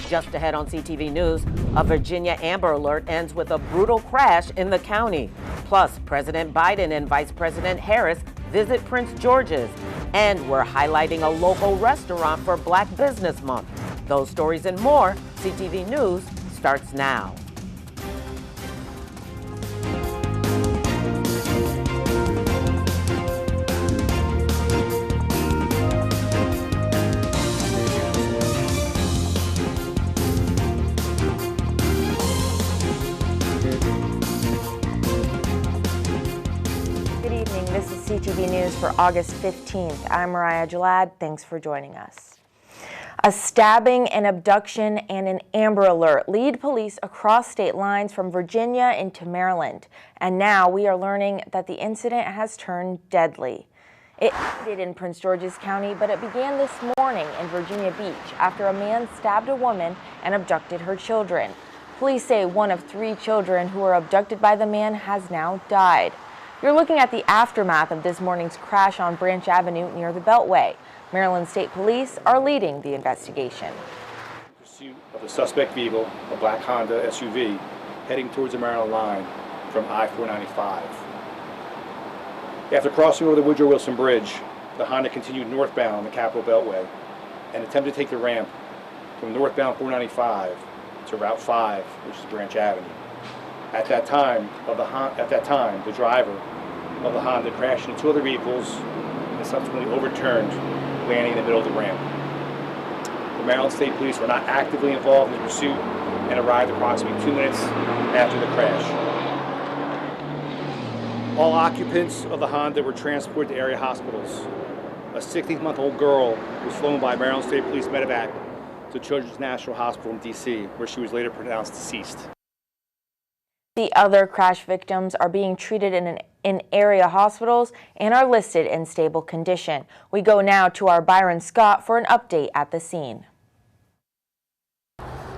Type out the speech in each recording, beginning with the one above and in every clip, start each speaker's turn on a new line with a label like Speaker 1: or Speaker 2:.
Speaker 1: Just ahead on CTV News, a Virginia Amber Alert ends with a brutal crash in the county. Plus, President Biden and Vice President Harris visit Prince George's. And we're highlighting a local restaurant for Black Business Month. Those stories and more, CTV News starts now.
Speaker 2: This is CTV News for August 15th. I'm Mariah Jalad. Thanks for joining us. A stabbing, an abduction, and an Amber Alert lead police across state lines from Virginia into Maryland. And now we are learning that the incident has turned deadly. It ended in Prince George's County, but it began this morning in Virginia Beach after a man stabbed a woman and abducted her children. Police say one of 3 children who were abducted by the man has now died. You're looking at the aftermath of this morning's crash on Branch Avenue near the Beltway. Maryland State Police are leading the investigation.
Speaker 3: Pursuit of the suspect vehicle, a black Honda SUV, heading towards the Maryland line from I-495. After crossing over the Woodrow Wilson Bridge, the Honda continued northbound on the Capitol Beltway and attempted to take the ramp from northbound 495 to Route 5, which is Branch Avenue. At that time, the driver of the Honda crashed into 2 other vehicles and subsequently overturned, landing in the middle of the ramp. The Maryland State Police were not actively involved in the pursuit and arrived approximately 2 minutes after the crash. All occupants of the Honda were transported to area hospitals. A 16-month-old girl was flown by Maryland State Police medevac to Children's National Hospital in D.C., where she was later pronounced deceased.
Speaker 2: The other crash victims are being treated in area hospitals and are listed in stable condition. We go now to our Byron Scott for an update at the scene.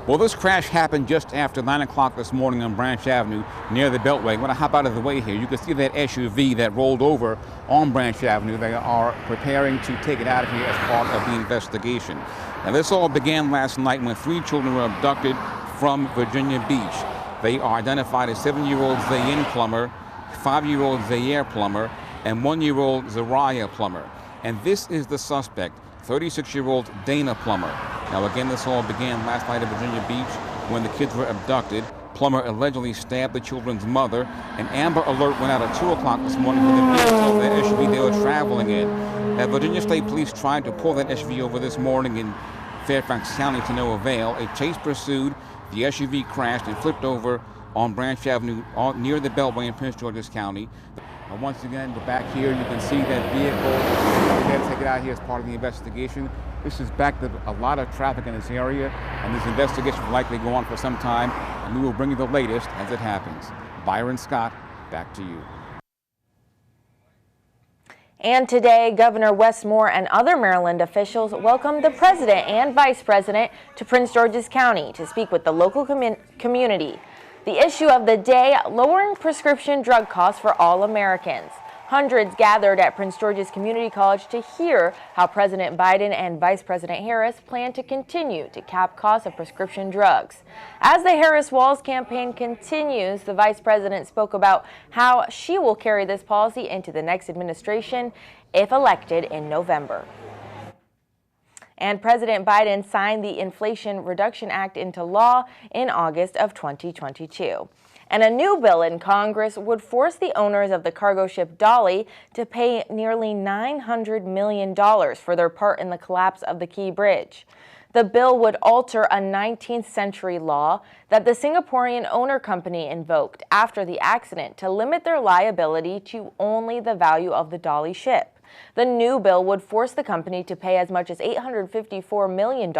Speaker 4: Well, this crash happened just after 9 o'clock this morning on Branch Avenue near the Beltway. I'm going to hop out of the way here. You can see that SUV that rolled over on Branch Avenue. They are preparing to take it out of here as part of the investigation. Now, this all began last night when 3 children were abducted from Virginia Beach. They are identified as 7-year-old Zayn Plummer, 5-year-old Zaire Plummer, and 1-year-old Zariah Plummer. And this is the suspect, 36-year-old Dana Plummer. Now again, this all began last night at Virginia Beach when the kids were abducted. Plummer allegedly stabbed the children's mother. An Amber Alert went out at 2 o'clock this morning for the vehicle, the SUV they were traveling in. Now, Virginia State Police tried to pull that SUV over this morning in Fairfax County to no avail. A chase pursued. The SUV crashed and flipped over on Branch Avenue near the Beltway in Prince George's County. Once again, we're back here. You can see that vehicle. We're going to take it out here as part of the investigation. This has backed up a lot of traffic in this area, and this investigation will likely go on for some time, and we will bring you the latest as it happens. Byron Scott, back to you.
Speaker 2: And today, Governor Wes Moore and other Maryland officials welcomed the president and vice president to Prince George's County to speak with the local community. The issue of the day, lowering prescription drug costs for all Americans. Hundreds gathered at Prince George's Community College to hear how President Biden and Vice President Harris plan to continue to cap costs of prescription drugs. As the Harris Walls campaign continues, the vice president spoke about how she will carry this policy into the next administration if elected in November. And President Biden signed the Inflation Reduction Act into law in August of 2022. And a new bill in Congress would force the owners of the cargo ship Dolly to pay nearly $900 million for their part in the collapse of the Key Bridge. The bill would alter a 19th century law that the Singaporean owner company invoked after the accident to limit their liability to only the value of the Dolly ship. The new bill would force the company to pay as much as $854 million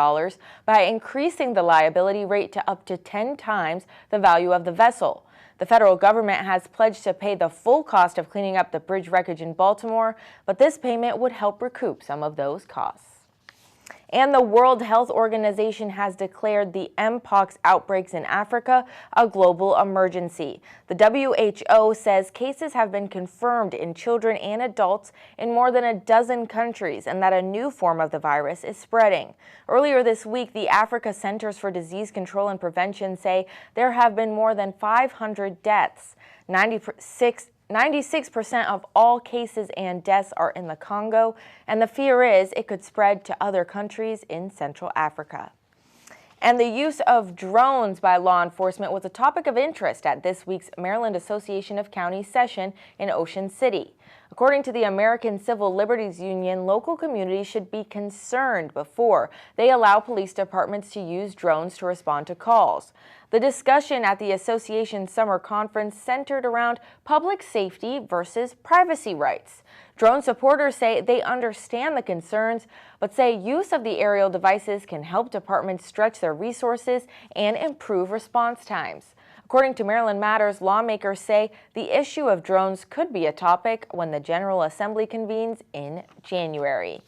Speaker 2: by increasing the liability rate to up to 10 times the value of the vessel. The federal government has pledged to pay the full cost of cleaning up the bridge wreckage in Baltimore, but this payment would help recoup some of those costs. And the World Health Organization has declared the Mpox outbreaks in Africa a global emergency. The WHO says cases have been confirmed in children and adults in more than a dozen countries and that a new form of the virus is spreading. Earlier this week, the Africa Centers for Disease Control and Prevention say there have been more than 500 deaths. 96% of all cases and deaths are in the Congo, and the fear is it could spread to other countries in Central Africa. And the use of drones by law enforcement was a topic of interest at this week's Maryland Association of Counties session in Ocean City. According to the American Civil Liberties Union, local communities should be concerned before they allow police departments to use drones to respond to calls. The discussion at the association's summer conference centered around public safety versus privacy rights. Drone supporters say they understand the concerns, but say use of the aerial devices can help departments stretch their resources and improve response times. According to Maryland Matters, lawmakers say the issue of drones could be a topic when the General Assembly convenes in January.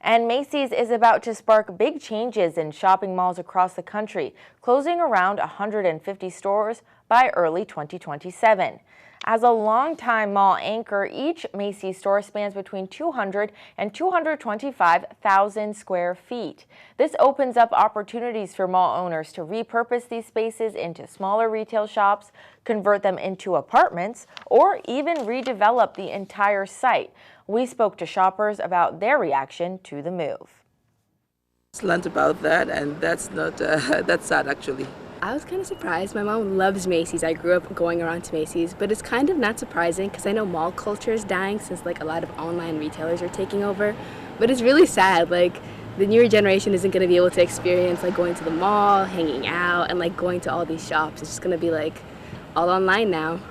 Speaker 2: And Macy's is about to spark big changes in shopping malls across the country, closing around 150 stores by early 2027. As a longtime mall anchor, each Macy's store spans between 200 and 225,000 square feet. This opens up opportunities for mall owners to repurpose these spaces into smaller retail shops, convert them into apartments, or even redevelop the entire site. We spoke to shoppers about their reaction to the move.
Speaker 5: Learned about that, and that's not that's sad actually.
Speaker 6: I was kind of surprised. My mom loves Macy's. I grew up going around to Macy's, but it's kind of not surprising because I know mall culture is dying since like a lot of online retailers are taking over. But it's really sad. Like the newer generation isn't going to be able to experience like going to the mall, hanging out, and like going to all these shops. It's just going to be like all online now.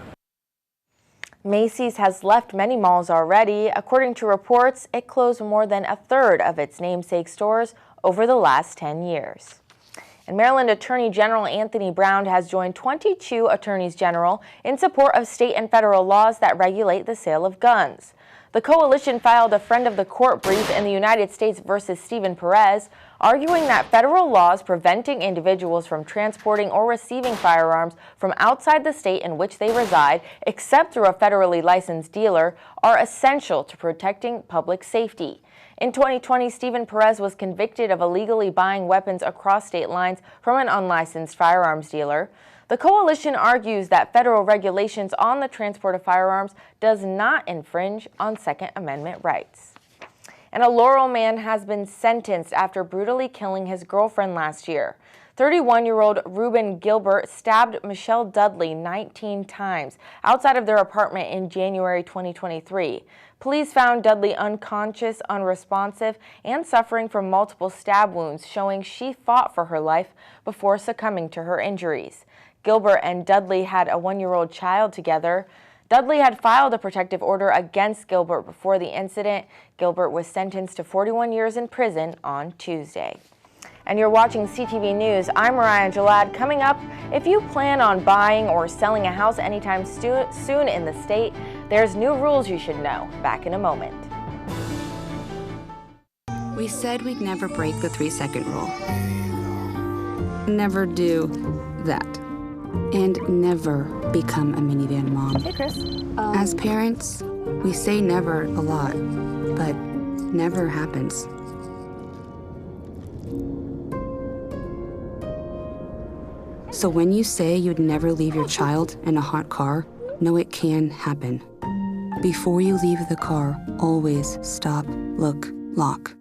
Speaker 2: Macy's has left many malls already. According to reports, it closed more than a third of its namesake stores over the last 10 years. And Maryland Attorney General Anthony Brown has joined 22 attorneys general in support of state and federal laws that regulate the sale of guns. The coalition filed a friend of the court brief in the United States versus Stephen Perez, arguing that federal laws preventing individuals from transporting or receiving firearms from outside the state in which they reside, except through a federally licensed dealer, are essential to protecting public safety. In 2020, Stephen Perez was convicted of illegally buying weapons across state lines from an unlicensed firearms dealer. The coalition argues that federal regulations on the transport of firearms does not infringe on Second Amendment rights. And a Laurel man has been sentenced after brutally killing his girlfriend last year. 31-year-old Reuben Gilbert stabbed Michelle Dudley 19 times outside of their apartment in January 2023. Police found Dudley unconscious, unresponsive, and suffering from multiple stab wounds, showing she fought for her life before succumbing to her injuries. Gilbert and Dudley had a 1-year-old child together. Dudley had filed a protective order against Gilbert before the incident. Gilbert was sentenced to 41 years in prison on Tuesday. And you're watching CTV News. I'm Mariah Jalad. Coming up, if you plan on buying or selling a house anytime soon in the state, there's new rules you should know. Back in a moment.
Speaker 7: We said we'd never break the 3-second rule. Never do that. And never become a minivan mom.
Speaker 2: Hey, Chris.
Speaker 7: As parents, we say never a lot, but never happens. So when you say you'd never leave your child in a hot car, know it can happen. Before you leave the car, always stop, look, lock.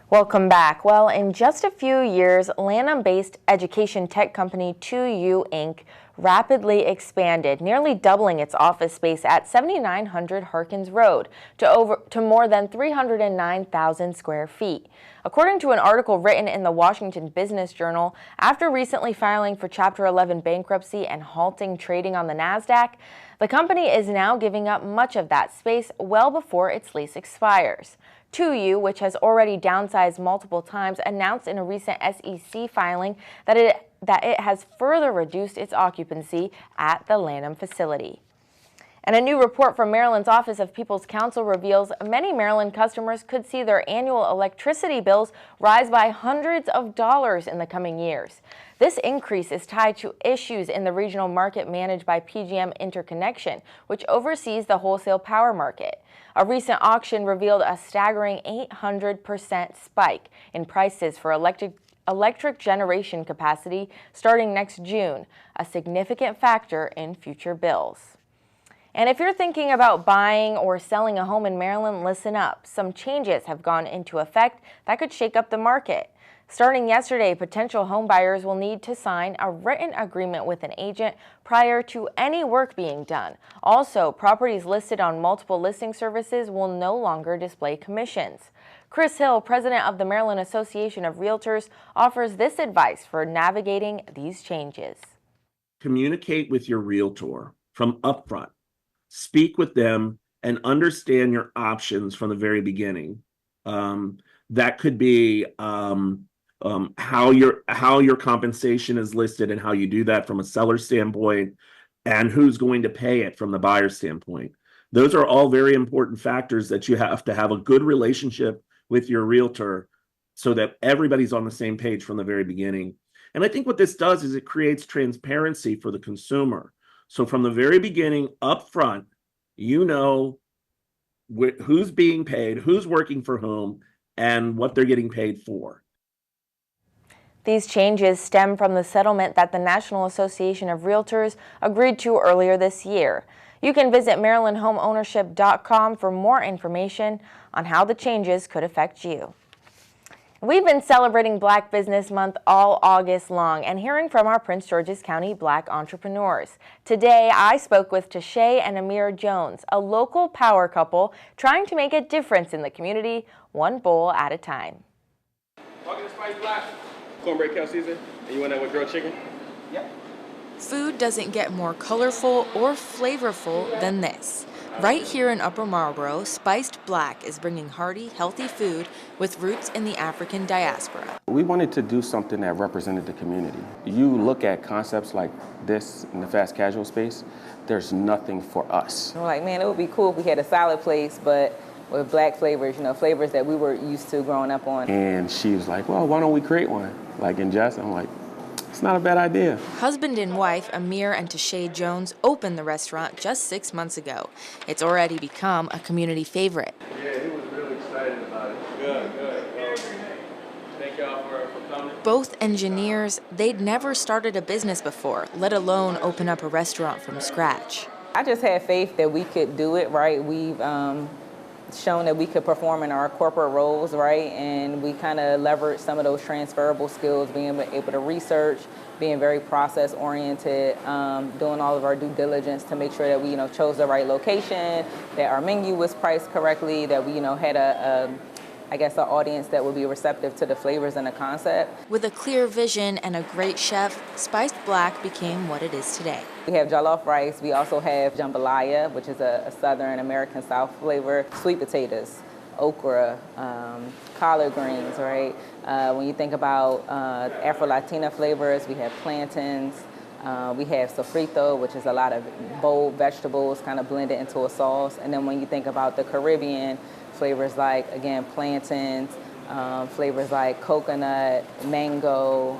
Speaker 2: Welcome back. Well, in just a few years, Lanham-based education tech company 2U Inc. rapidly expanded, nearly doubling its office space at 7900 Harkins Road to more than 309,000 square feet. According to an article written in the Washington Business Journal, after recently filing for Chapter 11 bankruptcy and halting trading on the NASDAQ, the company is now giving up much of that space well before its lease expires. 2U, which has already downsized multiple times, announced in a recent SEC filing that it has further reduced its occupancy at the Lanham facility. And a new report from Maryland's Office of People's Counsel reveals many Maryland customers could see their annual electricity bills rise by hundreds of dollars in the coming years. This increase is tied to issues in the regional market managed by PGM Interconnection, which oversees the wholesale power market. A recent auction revealed a staggering 800% spike in prices for electric generation capacity starting next June, a significant factor in future bills. And if you're thinking about buying or selling a home in Maryland, listen up. Some changes have gone into effect that could shake up the market. Starting yesterday, potential home buyers will need to sign a written agreement with an agent prior to any work being done. Also, properties listed on multiple listing services will no longer display commissions. Chris Hill, president of the Maryland Association of Realtors, offers this advice for navigating these changes.
Speaker 8: Communicate with your realtor from upfront. Speak with them and understand your options from the very beginning. That could be how your compensation is listed and how you do that from a seller standpoint, and who's going to pay it from the buyer standpoint. Those are all very important factors that you have to have a good relationship with your realtor so that everybody's on the same page from the very beginning. And I think what this does is it creates transparency for the consumer. So from the very beginning, up front, you know who's being paid, who's working for whom, and what they're getting paid for.
Speaker 2: These changes stem from the settlement that the National Association of Realtors agreed to earlier this year. You can visit MarylandHomeownership.com for more information on how the changes could affect you. We've been celebrating Black Business Month all August long and hearing from our Prince George's County Black entrepreneurs. Today, I spoke with Tashay and Amir Jones, a local power couple trying to make a difference in the community, one bowl at a time.
Speaker 9: Welcome to Spice Black. Cornbread kale season, and you want that with grilled chicken? Yep.
Speaker 2: Food doesn't get more colorful or flavorful than this. Right here in Upper Marlboro, Spiced Black is bringing hearty, healthy food with roots in the African diaspora.
Speaker 10: We wanted to do something that represented the community. You look at concepts like this in the fast casual space, there's nothing for us.
Speaker 11: We're like, man, it would be cool if we had a salad place, but with Black flavors, you know, flavors that we were used to growing up on.
Speaker 10: And she was like, well, why don't we create one? Like in Jess, I'm like, it's not a bad idea.
Speaker 2: Husband and wife Amir and Tashay Jones opened the restaurant just 6 months ago. It's already become a community favorite.
Speaker 9: Yeah, he was really excited about it. Good. Thank y'all for coming.
Speaker 2: Both engineers, they'd never started a business before, let alone open up a restaurant from scratch.
Speaker 11: I just had faith that we could do it, right? We've shown that we could perform in our corporate roles, right? And we kind of leveraged some of those transferable skills, being able to research, being very process oriented, doing all of our due diligence to make sure that we, chose the right location, that our menu was priced correctly, that we, had an audience that would be receptive to the flavors and the concept.
Speaker 2: With a clear vision and a great chef, Spiced Black became what it is today.
Speaker 11: We have jollof rice. We also have jambalaya, which is a Southern American South flavor, sweet potatoes, okra, collard greens, right? When you think about Afro-Latina flavors, we have plantains. We have sofrito, which is a lot of bold vegetables kind of blended into a sauce. And then when you think about the Caribbean, flavors like, again, plantains, flavors like coconut, mango,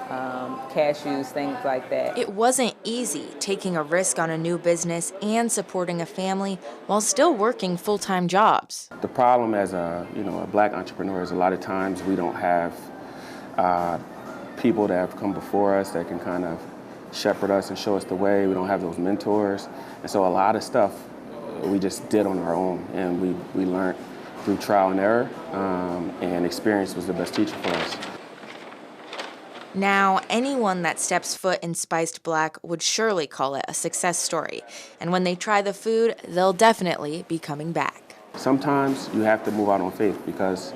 Speaker 11: cashews, things like that.
Speaker 2: It wasn't easy taking a risk on a new business and supporting a family while still working full-time jobs.
Speaker 10: The problem as a Black entrepreneur is a lot of times we don't have people that have come before us that can kind of shepherd us and show us the way. We don't have those mentors. And so a lot of stuff we just did on our own, and we learned through trial and error, and experience was the best teacher for us.
Speaker 2: Now, anyone that steps foot in Spiced Black would surely call it a success story. And when they try the food, they'll definitely be coming back.
Speaker 10: Sometimes you have to move out on faith, because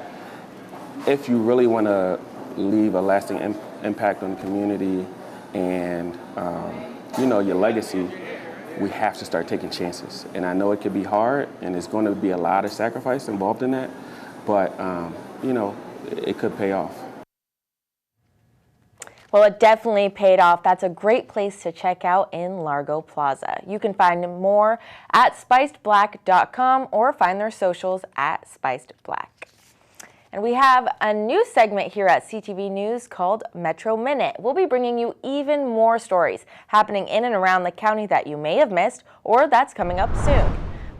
Speaker 10: if you really want to leave a lasting impact on the community and your legacy, we have to start taking chances. And I know it could be hard, and there's going to be a lot of sacrifice involved in that, but it could pay off.
Speaker 2: Well, it definitely paid off. That's a great place to check out in Largo Plaza. You can find more at spicedblack.com or find their socials at spicedblack. And we have a new segment here at CTV News called Metro Minute. We'll be bringing you even more stories happening in and around the county that you may have missed or that's coming up soon.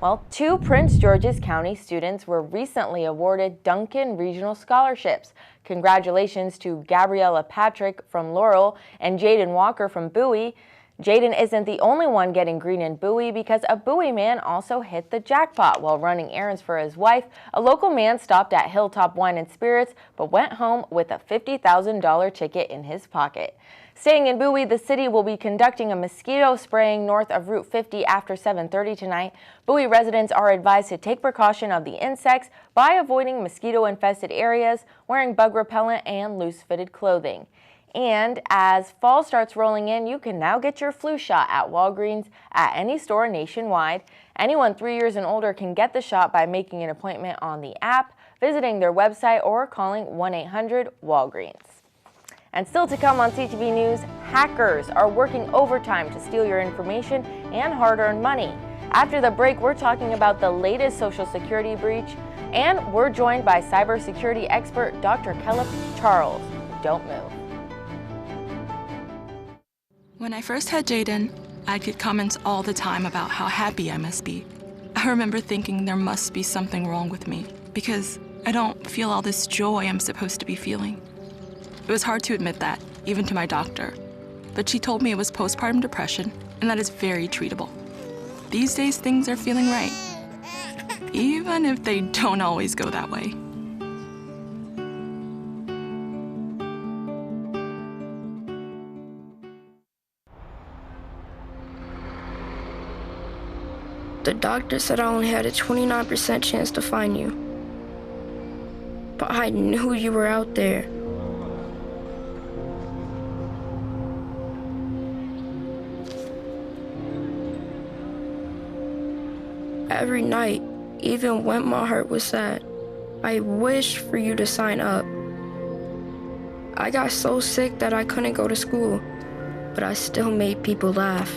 Speaker 2: Well, 2 Prince George's County students were recently awarded Duncan Regional Scholarships. Congratulations to Gabriella Patrick from Laurel and Jaden Walker from Bowie. Jaden isn't the only one getting green in Bowie because a Bowie man also hit the jackpot while running errands for his wife. A local man stopped at Hilltop Wine and Spirits but went home with a $50,000 ticket in his pocket. Staying in Bowie, the city will be conducting a mosquito spraying north of Route 50 after 7:30 tonight. Bowie residents are advised to take precaution of the insects by avoiding mosquito-infested areas, wearing bug repellent, and loose-fitted clothing. And as fall starts rolling in, you can now get your flu shot at Walgreens at any store nationwide. Anyone 3 years and older can get the shot by making an appointment on the app, visiting their website, or calling 1-800-WALGREENS. And still to come on CTV News, hackers are working overtime to steal your information and hard-earned money. After the break, we're talking about the latest Social Security breach, and we're joined by cybersecurity expert Dr. Kellip Charles. Don't move.
Speaker 12: When I first had Jaden, I'd get comments all the time about how happy I must be. I remember thinking there must be something wrong with me because I don't feel all this joy I'm supposed to be feeling. It was hard to admit that, even to my doctor, but she told me it was postpartum depression and that is very treatable. These days, things are feeling right, even if they don't always go that way.
Speaker 13: The doctor said I only had a 29% chance to find you, but I knew you were out there. Every night, even when my heart was sad, I wished for you to sign up. I got so sick that I couldn't go to school, but I still made people laugh.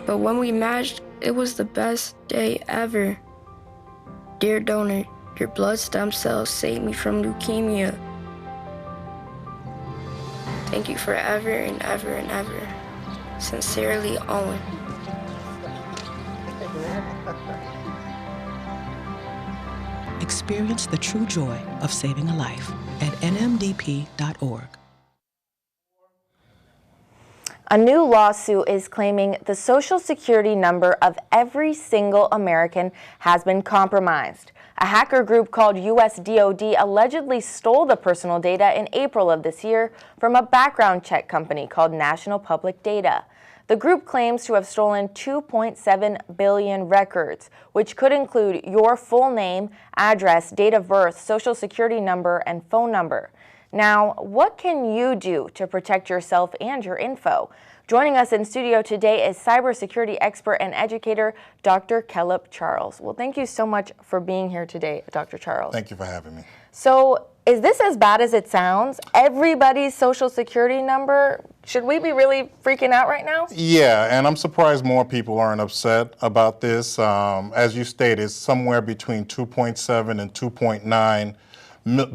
Speaker 13: But when we matched, it was the best day ever. Dear donor, your blood stem cells saved me from leukemia. Thank you forever and ever and ever. Sincerely, Owen.
Speaker 14: Experience the true joy of saving a life at nmdp.org.
Speaker 2: A new lawsuit is claiming the Social Security number of every single American has been compromised. A hacker group called USDOD allegedly stole the personal data in April of this year from a background check company called National Public Data. The group claims to have stolen 2.7 billion records, which could include your full name, address, date of birth, Social Security number, and phone number. Now, what can you do to protect yourself and your info? Joining us in studio today is cybersecurity expert and educator, Dr. Kellip Charles. Well, thank you so much for being here today, Dr. Charles.
Speaker 15: Thank you for having me.
Speaker 2: So, is this as bad as it sounds? Everybody's Social Security number? Should we be really freaking out right now?
Speaker 15: Yeah, and I'm surprised more people aren't upset about this. As you stated, somewhere between 2.7 and 2.9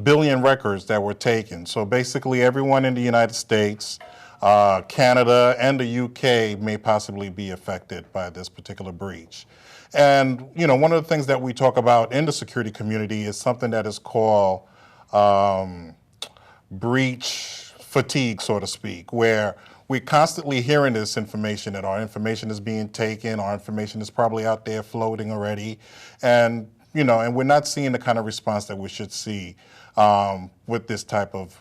Speaker 15: billion records that were taken. So basically everyone in the United States, Canada, and the UK may possibly be affected by this particular breach. And, you know, one of the things that we talk about in the security community is something that is called breach fatigue, so to speak, where we're constantly hearing this information, that our information is being taken, our information is probably out there floating already, and you know, and we're not seeing the kind of response that we should see with this type of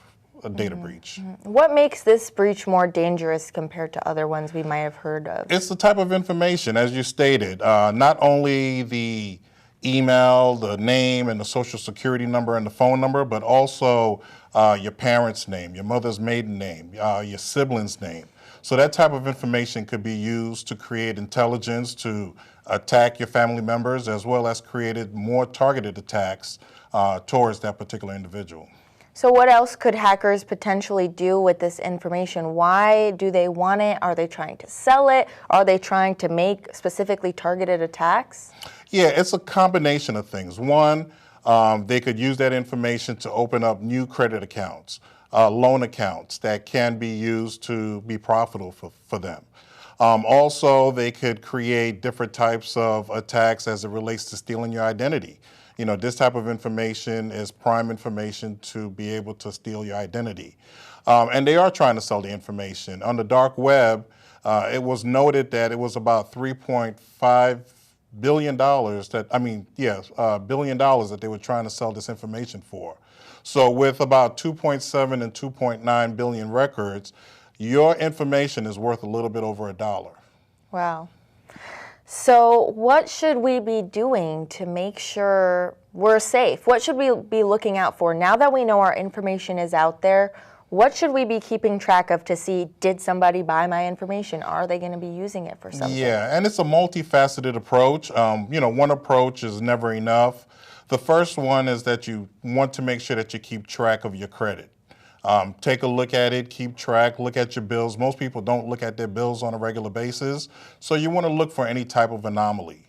Speaker 15: data breach.
Speaker 2: What makes this breach more dangerous compared to other ones we might have heard of?
Speaker 15: It's the type of information, as you stated, not only the email, the name, and the Social Security number and the phone number, but also your parents' name, your mother's maiden name, your sibling's name. So that type of information could be used to create intelligence, to attack your family members, as well as created more targeted attacks towards that particular individual.
Speaker 2: So what else could hackers potentially do with this information? Why do they want it? Are they trying to sell it? Are they trying to make specifically targeted attacks?
Speaker 15: Yeah, it's a combination of things. One, they could use that information to open up new credit accounts, loan accounts that can be used to be profitable for them. Also, they could create different types of attacks as it relates to stealing your identity. You know, this type of information is prime information to be able to steal your identity. And they are trying to sell the information. On the dark web, it was noted that it was about $3.5 billion billion dollars that they were trying to sell this information for. So with about 2.7 and 2.9 billion records, your information is worth a little bit over $1.
Speaker 2: Wow. So what should we be doing to make sure we're safe? What should we be looking out for? Now that we know our information is out there, what should we be keeping track of to see, did somebody buy my information? Are they going to be using it for something?
Speaker 15: Yeah, and it's a multifaceted approach. One approach is never enough. The first one is that you want to make sure that you keep track of your credit. Take a look at it, keep track, look at your bills. Most people don't look at their bills on a regular basis, so you want to look for any type of anomaly.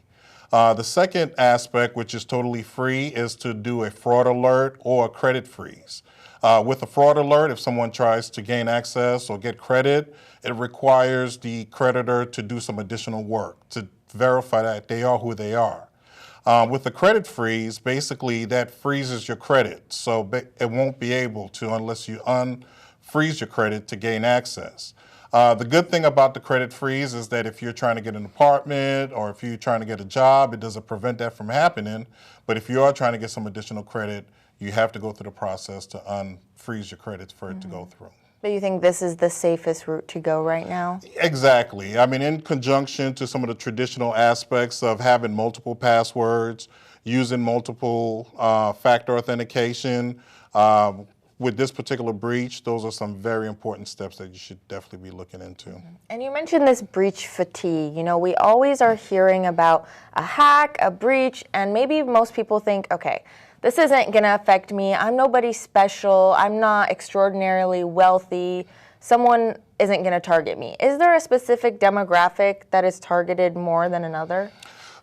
Speaker 15: The second aspect, which is totally free, is to do a fraud alert or a credit freeze. With a fraud alert, if someone tries to gain access or get credit, it requires the creditor to do some additional work to verify that they are who they are. With the credit freeze, basically that freezes your credit, so it won't be able to unless you unfreeze your credit to gain access. The good thing about the credit freeze is that if you're trying to get an apartment or if you're trying to get a job, it doesn't prevent that from happening. But if you are trying to get some additional credit, you have to go through the process to unfreeze your credits for it to go through.
Speaker 2: But you think this is the safest route to go right now?
Speaker 15: Exactly. I mean, in conjunction to some of the traditional aspects of having multiple passwords, using multiple factor authentication, with this particular breach, those are some very important steps that you should definitely be looking into.
Speaker 2: And you mentioned this breach fatigue. You know, we always are hearing about a hack, a breach, and maybe most people think, okay, this isn't going to affect me. I'm nobody special. I'm not extraordinarily wealthy. Someone isn't going to target me. Is there a specific demographic that is targeted more than another?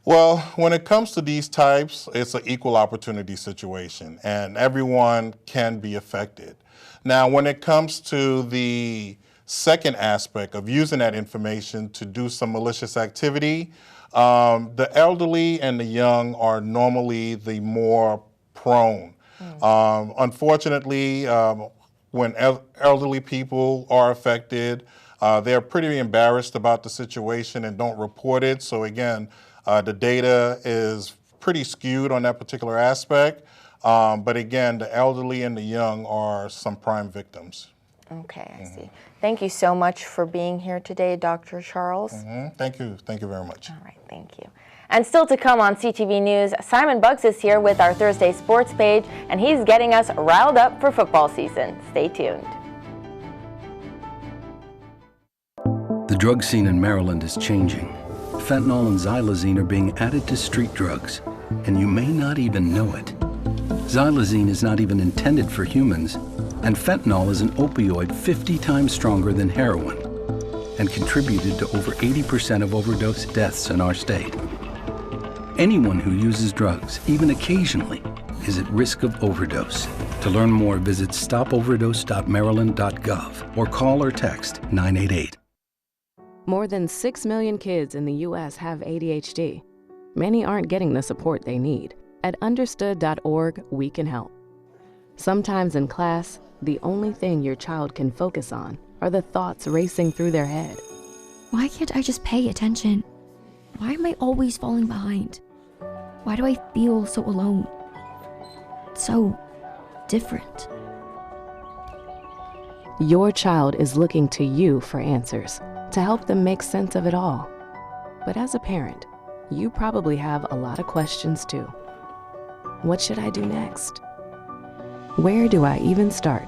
Speaker 15: Well, when it comes to these types, it's an equal opportunity situation, and everyone can be affected. Now, when it comes to the second aspect of using that information to do some malicious activity, the elderly and the young are normally the more prone. Unfortunately, when elderly people are affected, they're pretty embarrassed about the situation and don't report it. So again, the data is pretty skewed on that particular aspect. But again, the elderly and the young are some prime victims.
Speaker 2: Okay, I see. Thank you so much for being here today, Dr. Charles.
Speaker 15: Thank you. Thank you very much.
Speaker 2: All right, thank you. And still to come on CTV News, Simon Bucks is here with our Thursday Sports page, and he's getting us riled up for football season. Stay tuned.
Speaker 16: The drug scene in Maryland is changing. Fentanyl and xylazine are being added to street drugs, and you may not even know it. Xylazine is not even intended for humans, and fentanyl is an opioid 50 times stronger than heroin and contributed to over 80% of overdose deaths in our state. Anyone who uses drugs, even occasionally, is at risk of overdose. To learn more, visit stopoverdose.maryland.gov or call or text 988.
Speaker 17: More than 6 million kids in the U.S. have ADHD. Many aren't getting the support they need. At understood.org, we can help. Sometimes in class, the only thing your child can focus on are the thoughts racing through their head.
Speaker 18: Why can't I just pay attention? Why am I always falling behind? Why do I feel so alone? So different.
Speaker 17: Your child is looking to you for answers, to help them make sense of it all. But as a parent, you probably have a lot of questions too. What should I do next? Where do I even start?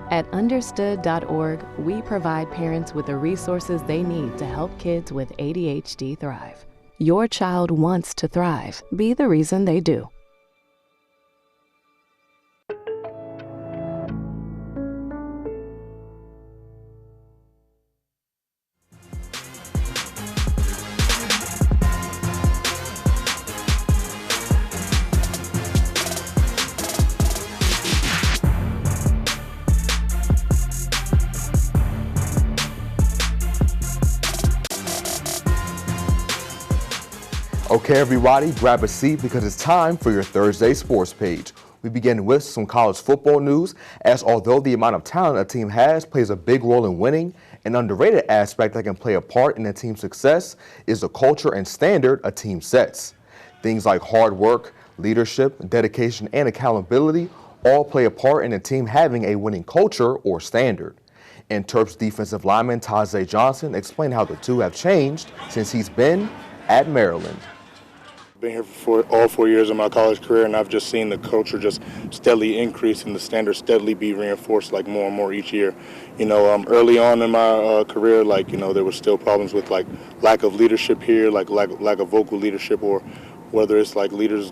Speaker 17: At understood.org, we provide parents with the resources they need to help kids with ADHD thrive. Your child wants to thrive. Be the reason they do.
Speaker 19: Okay, everybody, grab a seat because it's time for your Thursday sports page. We begin with some college football news, as although the amount of talent a team has plays a big role in winning, an underrated aspect that can play a part in a team's success is the culture and standard a team sets. Things like hard work, leadership, dedication, and accountability all play a part in a team having a winning culture or standard. And Terps defensive lineman Tajay Johnson explained how the two have changed since he's been at Maryland.
Speaker 20: Been here for all 4 years of my college career, and I've just seen the culture just steadily increase and the standards steadily be reinforced like more and more each year. Early on in my career, there were still problems with lack of leadership here, lack of vocal leadership, or whether it's leaders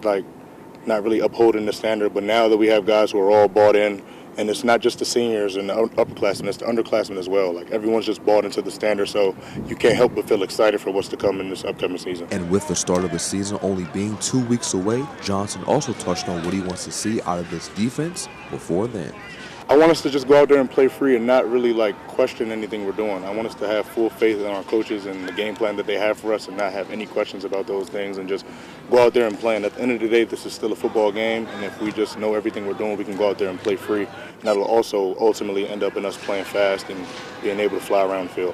Speaker 20: not really upholding the standard. But now that we have guys who are all bought in, and it's not just the seniors and the upperclassmen, it's the underclassmen as well. Everyone's just bought into the standard, so you can't help but feel excited for what's to come in this upcoming season.
Speaker 21: And with the start of the season only being 2 weeks away, Johnson also touched on what he wants to see out of this defense before then.
Speaker 20: I want us to just go out there and play free and not really question anything we're doing. I want us to have full faith in our coaches and the game plan that they have for us and not have any questions about those things and just go out there and play. And at the end of the day, this is still a football game, and if we just know everything we're doing, we can go out there and play free. And that'll also ultimately end up in us playing fast and being able to fly around the field.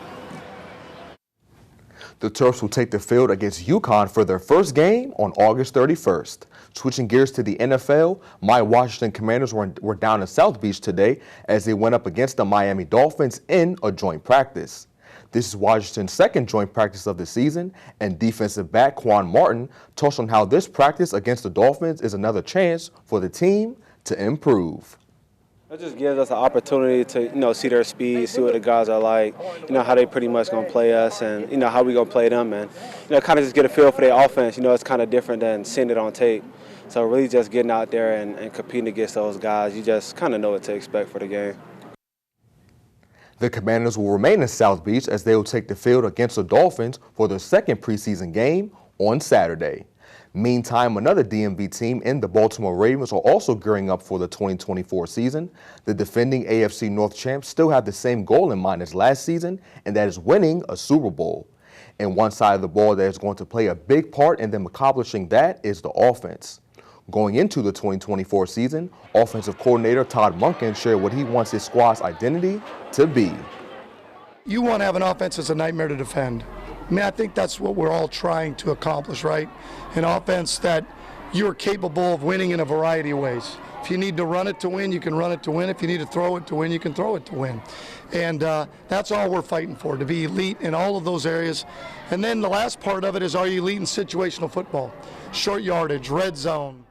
Speaker 19: The Terps will take the field against UConn for their first game on August 31st. Switching gears to the NFL, my Washington Commanders were down in South Beach today as they went up against the Miami Dolphins in a joint practice. This is Washington's second joint practice of the season, and defensive back Quan Martin touched on how this practice against the Dolphins is another chance for the team to improve.
Speaker 22: It just gives us an opportunity to, see their speed, see what the guys are like, how they pretty much going to play us and, how we going to play them and, kind of just get a feel for their offense. It's kind of different than seeing it on tape. So really just getting out there and competing against those guys, you just kind of know what to expect for the game.
Speaker 19: The Commanders will remain in South Beach as they will take the field against the Dolphins for their second preseason game on Saturday. Meantime, another DMV team in the Baltimore Ravens are also gearing up for the 2024 season. The defending AFC North champs still have the same goal in mind as last season, and that is winning a Super Bowl. And one side of the ball that is going to play a big part in them accomplishing that is the offense. Going into the 2024 season, offensive coordinator Todd Monken shared what he wants his squad's identity to be.
Speaker 23: You want to have an offense that's a nightmare to defend. I think that's what we're all trying to accomplish, right? An offense that you're capable of winning in a variety of ways. If you need to run it to win, you can run it to win. If you need to throw it to win, you can throw it to win. And that's all we're fighting for, to be elite in all of those areas. And then the last part of it is, are you elite in situational football? Short yardage, red zone.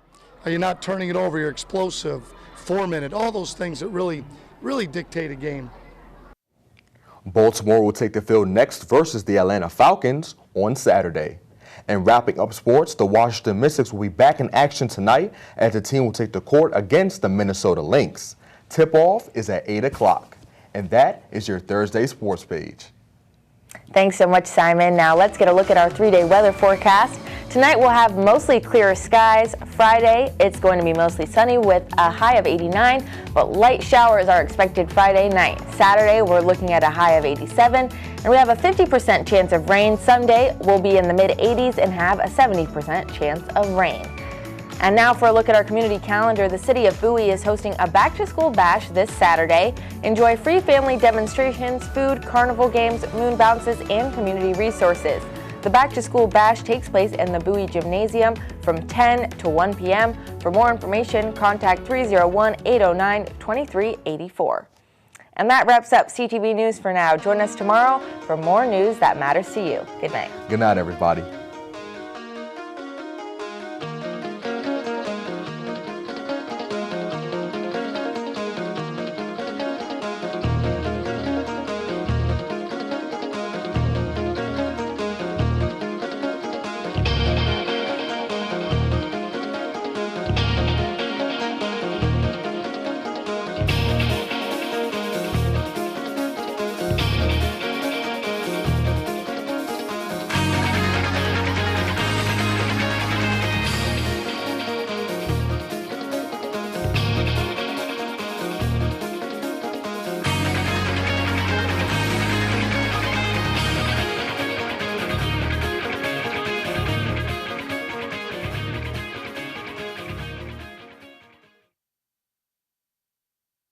Speaker 23: Are you not turning it over? You're explosive, 4-minute, all those things that really dictate a game.
Speaker 19: Baltimore will take the field next versus the Atlanta Falcons on Saturday. And wrapping up sports, the Washington Mystics will be back in action tonight as the team will take the court against the Minnesota Lynx. Tip-off is at 8 o'clock. And that is your Thursday sports page.
Speaker 2: Thanks so much, Simon. Now let's get a look at our 3-day weather forecast. Tonight we'll have mostly clear skies. Friday, it's going to be mostly sunny with a high of 89, but light showers are expected Friday night. Saturday, we're looking at a high of 87, and we have a 50% chance of rain. Sunday, we'll be in the mid-80s and have a 70% chance of rain. And now for a look at our community calendar, the city of Bowie is hosting a back-to-school bash this Saturday. Enjoy free family demonstrations, food, carnival games, moon bounces, and community resources. The back-to-school bash takes place in the Bowie Gymnasium from 10 to 1 p.m. For more information, contact 301-809-2384. And that wraps up CTV News for now. Join us tomorrow for more news that matters to you. Good night.
Speaker 19: Good night, everybody.